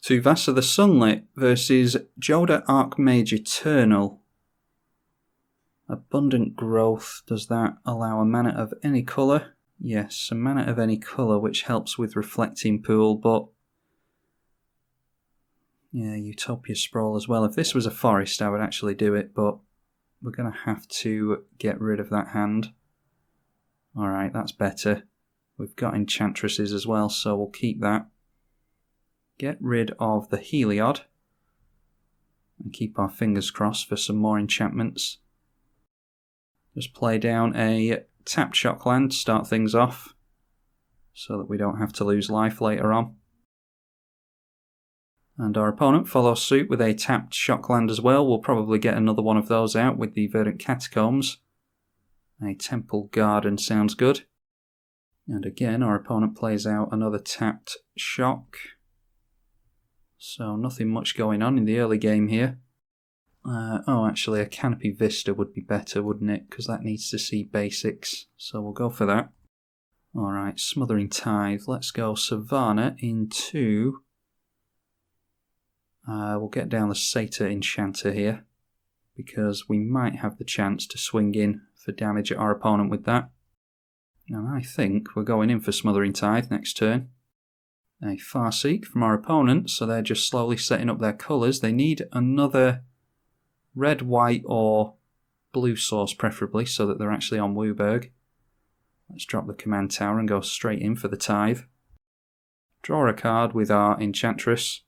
Tuvasa the Sunlit versus Jodah Archmage Eternal. Abundant growth. Does that allow a mana of any colour? Yes, a mana of any colour, which helps with Reflecting Pool, but yeah, Utopia Sprawl as well. If this was a forest, I would actually do it, but we're going to have to get rid of that hand. Alright, that's better. We've got Enchantresses as well, so we'll keep that. Get rid of the Heliod. And keep our fingers crossed for some more enchantments. Just play down a tapped Shockland to start things off, so that we don't have to lose life later on. And our opponent follows suit with a tapped Shockland as well. We'll probably get another one of those out with the Verdant Catacombs. A Temple Garden sounds good. And again, our opponent plays out another tapped Shock. So nothing much going on in the early game here. Oh, actually, a Canopy Vista would be better, wouldn't it? Because that needs to see basics. So we'll go for that. Alright, Smothering Tithe. Let's go Savannah into... we'll get down the Satyr Enchanter here, because we might have the chance to swing in for damage at our opponent with that. And I think we're going in for Smothering Tithe next turn. A Farseek from our opponent, so they're just slowly setting up their colours. They need another red, white or blue source preferably, so that they're actually on Wooburg. Let's drop the Command Tower and go straight in for the Tithe. Draw a card with our Enchantress.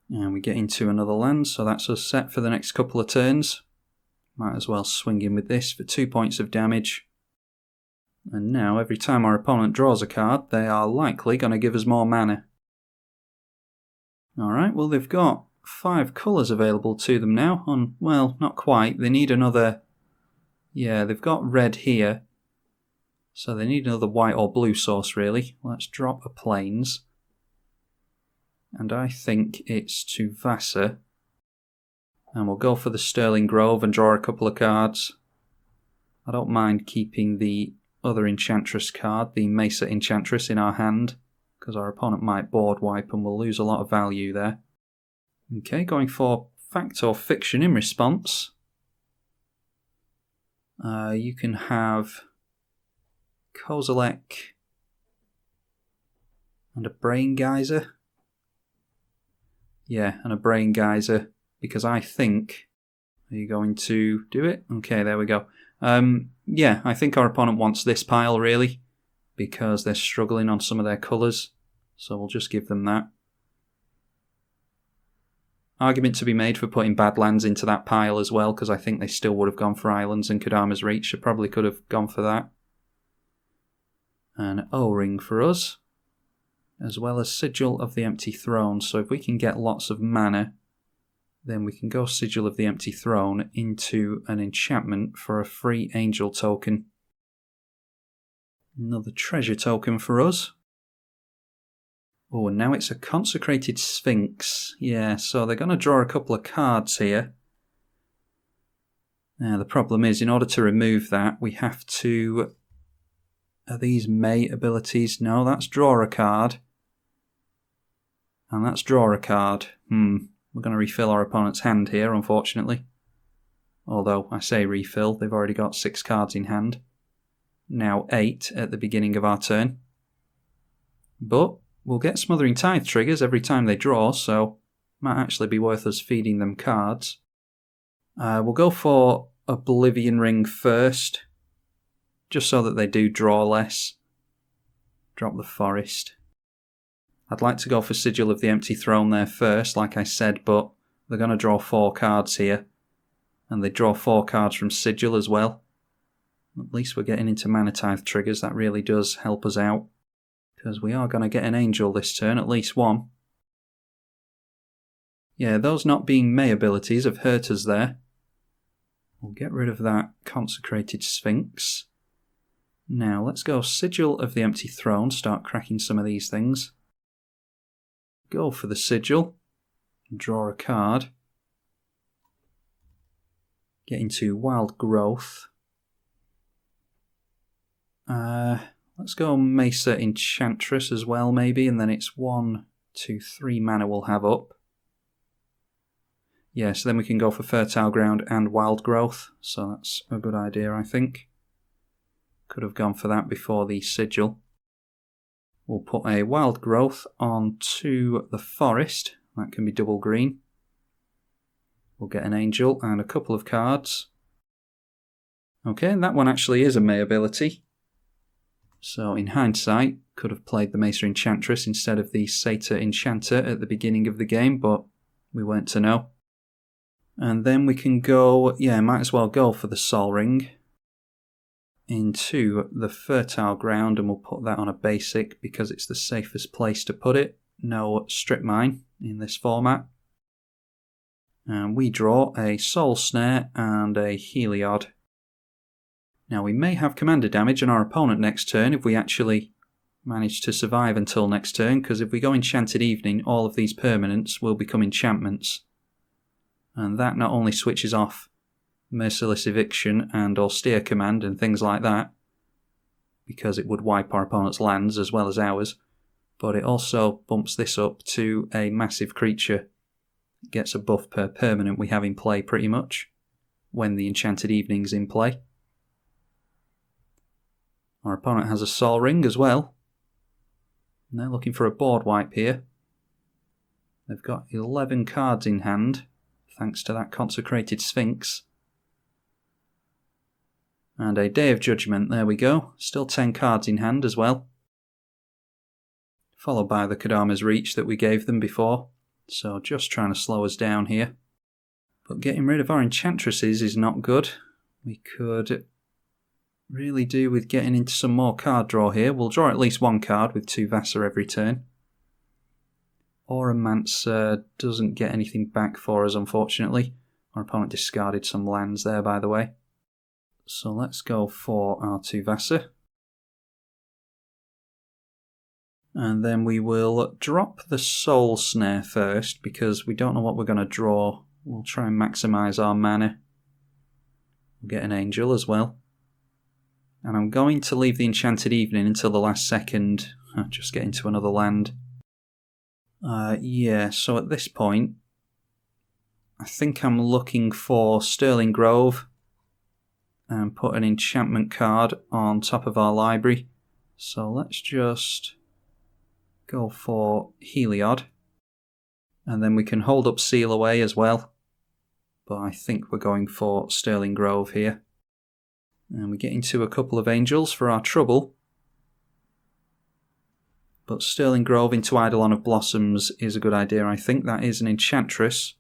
And we get into another land, so that's us set for the next couple of turns. Might as well swing in with this for 2 points of damage. And now, every time our opponent draws a card, they are likely going to give us more mana. Alright, well they've got 5 colours available to them now. Well, not quite. They need another... Yeah, they've got red here. So they need another white or blue source, really. Let's drop a Plains. And I think it's Tuvasa. And we'll go for the Sterling Grove and draw a couple of cards. I don't mind keeping the other Enchantress card, the Mesa Enchantress, in our hand, because our opponent might board wipe and we'll lose a lot of value there. Okay, going for Fact or Fiction in response. You can have Kozilek and a Brain Geyser. Yeah, and a Brain Geyser, because I think... Are you going to do it? Okay, there we go. Yeah, I think our opponent wants this pile, really, because they're struggling on some of their colours, so we'll just give them that. Argument to be made for putting Badlands into that pile as well, because I think they still would have gone for Islands and Kodama's Reach. They probably could have gone for that. An O-Ring for us, as well as Sigil of the Empty Throne. So if we can get lots of mana, then we can go Sigil of the Empty Throne into an enchantment for a free Angel token. Another treasure token for us. Oh, and now it's a Consecrated Sphinx. Yeah, so they're going to draw a couple of cards here. Now, the problem is, in order to remove that, we have to... Are these May abilities? No, that's draw a card. And that's draw a card. We're going to refill our opponent's hand here, unfortunately. Although, I say refill, they've already got 6 cards in hand. Now 8 at the beginning of our turn. But we'll get Smothering Tithe triggers every time they draw, so might actually be worth us feeding them cards. We'll go for Oblivion Ring first, just so that they do draw less. Drop the Forest. I'd like to go for Sigil of the Empty Throne there first, like I said, but they're going to draw 4 cards here. And they draw 4 cards from Sigil as well. At least we're getting into Mana Tithe triggers. That really does help us out, because we are going to get an Angel this turn, at least one. Yeah, those not being May abilities have hurt us there. We'll get rid of that Consecrated Sphinx. Now, let's go Sigil of the Empty Throne, start cracking some of these things. Go for the Sigil, draw a card, get into Wild Growth. Let's go Mesa Enchantress as well, maybe, and then it's 1, to 3 mana we'll have up. Yeah, so then we can go for Fertile Ground and Wild Growth, so that's a good idea, I think. Could have gone for that before the Sigil. We'll put a Wild Growth onto the Forest. That can be double green. We'll get an Angel and a couple of cards. Okay, and that one actually is a May ability. So in hindsight, could have played the Mesa Enchantress instead of the Satyr Enchanter at the beginning of the game, but we weren't to know. And then we can go, yeah, might as well go for the Sol Ring into the Fertile Ground, and we'll put that on a basic because it's the safest place to put it. No Strip Mine in this format. And we draw a Soul Snare and a Heliod. Now we may have commander damage on our opponent next turn if we actually manage to survive until next turn, because if we go Enchanted Evening, all of these permanents will become enchantments. And that not only switches off Merciless Eviction and Austere Command and things like that, because it would wipe our opponent's lands as well as ours, but it also bumps this up to a massive creature. It gets a buff per permanent we have in play pretty much, when the Enchanted Evening's in play. Our opponent has a Sol Ring as well. And they're looking for a board wipe here. They've got 11 cards in hand, thanks to that Consecrated Sphinx. And a Day of Judgment, there we go. Still 10 cards in hand as well. Followed by the Kodama's Reach that we gave them before. So just trying to slow us down here. But getting rid of our Enchantresses is not good. We could really do with getting into some more card draw here. We'll draw at least one card with Tuvasa every turn. Auramancer doesn't get anything back for us, unfortunately. Our opponent discarded some lands there, by the way. So let's go for our Tuvasa. And then we will drop the Soul Snare first, because we don't know what we're going to draw. We'll try and maximise our mana. We'll get an Angel as well. And I'm going to leave the Enchanted Evening until the last second. Just get into another land. Yeah, so at this point, I think I'm looking for Sterling Grove and put an enchantment card on top of our library. So let's just go for Heliod. And then we can hold up Seal Away as well. But I think we're going for Sterling Grove here. And we get into a couple of Angels for our trouble. But Sterling Grove into Eidolon of Blossoms is a good idea, I think. That is an Enchantress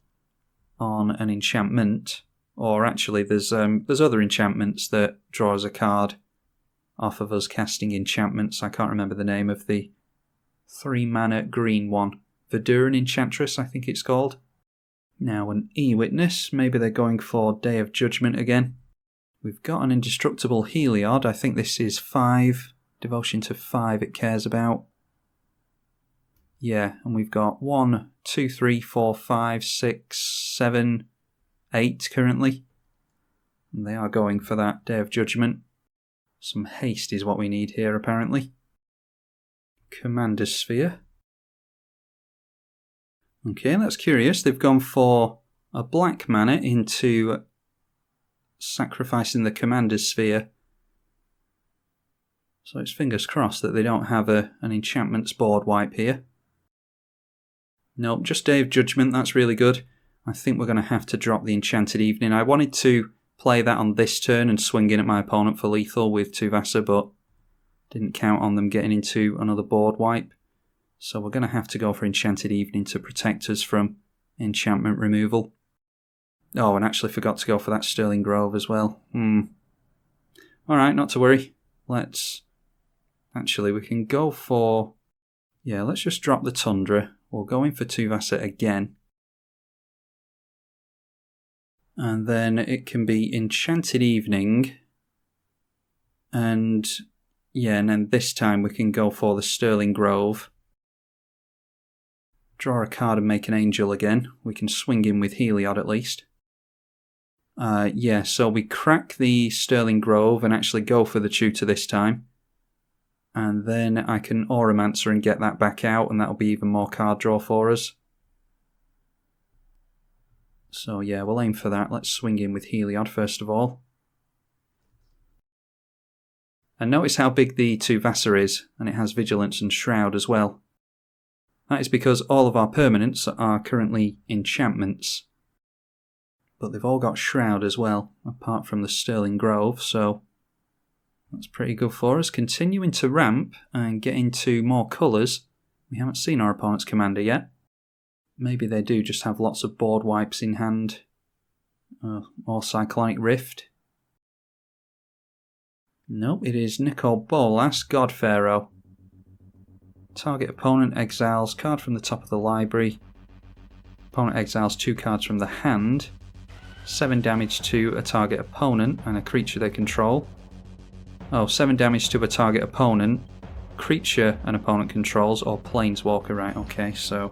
on an enchantment. Or actually, there's other enchantments that draw us a card off of us casting enchantments. I can't remember the name of the 3-mana green one. Verduran Enchantress, I think it's called. Now an E-Witness. Maybe they're going for Day of Judgment again. We've got an Indestructible Heliod. I think this is 5. Devotion to 5 it cares about. Yeah, and we've got 1, 2, 3, 4, 5, 6, 7, 8 currently. And they are going for that Day of Judgment. Some haste is what we need here, apparently. Commander Sphere. Okay, that's curious. They've gone for a black mana into sacrificing the Commander's Sphere. So it's fingers crossed that they don't have an enchantments board wipe here. Nope, just Day of Judgment, that's really good. I think we're going to have to drop the Enchanted Evening. I wanted to play that on this turn and swing in at my opponent for lethal with Tuvasa, but didn't count on them getting into another board wipe. So we're going to have to go for Enchanted Evening to protect us from enchantment removal. Oh, and actually forgot to go for that Sterling Grove as well. Alright, not to worry. Actually, we can go for... Yeah, let's just drop the Tundra. We'll go in for Tuvasa again. And then it can be Enchanted Evening. And then this time we can go for the Sterling Grove. Draw a card and make an Angel again. We can swing in with Heliod at least. So we crack the Sterling Grove and actually go for the Tutor this time. And then I can Auramancer and get that back out, and that'll be even more card draw for us. So yeah, we'll aim for that. Let's swing in with Heliod first of all. And notice how big the Tuvasa is, and it has Vigilance and Shroud as well. That is because all of our permanents are currently enchantments. But they've all got Shroud as well, apart from the Sterling Grove, so that's pretty good for us. Continuing to ramp and get into more colours. We haven't seen our opponent's commander yet. Maybe they do just have lots of board wipes in hand. Or Cyclonic Rift. Nope, it is Nicol Bolas, God Pharaoh. Target opponent exiles card from the top of the library. Opponent exiles 2 cards from the hand. 7 damage to a target opponent and a creature they control. 7 damage to a target opponent, creature an opponent controls, or planeswalker. Right, okay, so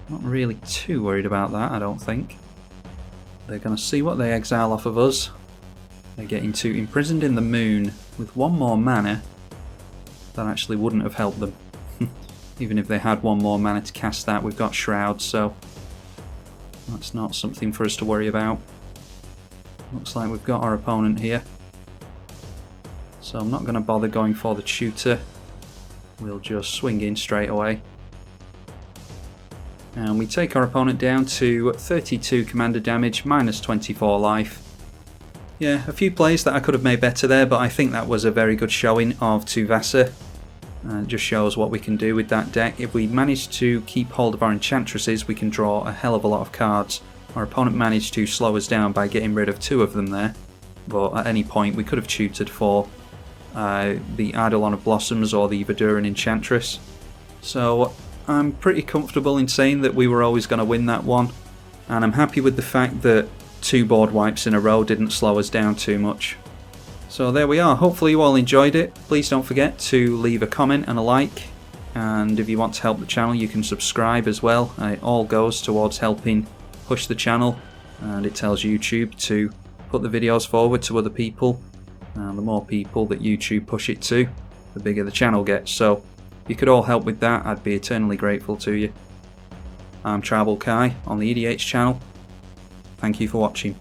not really too worried about that, I don't think. They're going to see what they exile off of us. They're getting to Imprisoned in the Moon with 1 more mana. That actually wouldn't have helped them. Even if they had 1 more mana to cast that, we've got Shroud, so that's not something for us to worry about. Looks like we've got our opponent here. So I'm not going to bother going for the tutor. We'll just swing in straight away. And we take our opponent down to 32 commander damage, minus 24 life. Yeah, a few plays that I could have made better there, but I think that was a very good showing of Tuvasa. It just shows what we can do with that deck. If we manage to keep hold of our enchantresses, we can draw a hell of a lot of cards. Our opponent managed to slow us down by getting rid of 2 of them there, but at any point we could have tutored for the Eidolon of Blossoms or the Verduran Enchantress. So I'm pretty comfortable in saying that we were always going to win that one, and I'm happy with the fact that 2 board wipes in a row didn't slow us down too much. So there we are, hopefully you all enjoyed it. Please don't forget to leave a comment and a like, and if you want to help the channel you can subscribe as well. It all goes towards helping push the channel, and it tells YouTube to put the videos forward to other people, and the more people that YouTube push it to, the bigger the channel gets. So if you could all help with that, I'd be eternally grateful to you. I'm tribalkai on the EDH channel. Thank you for watching.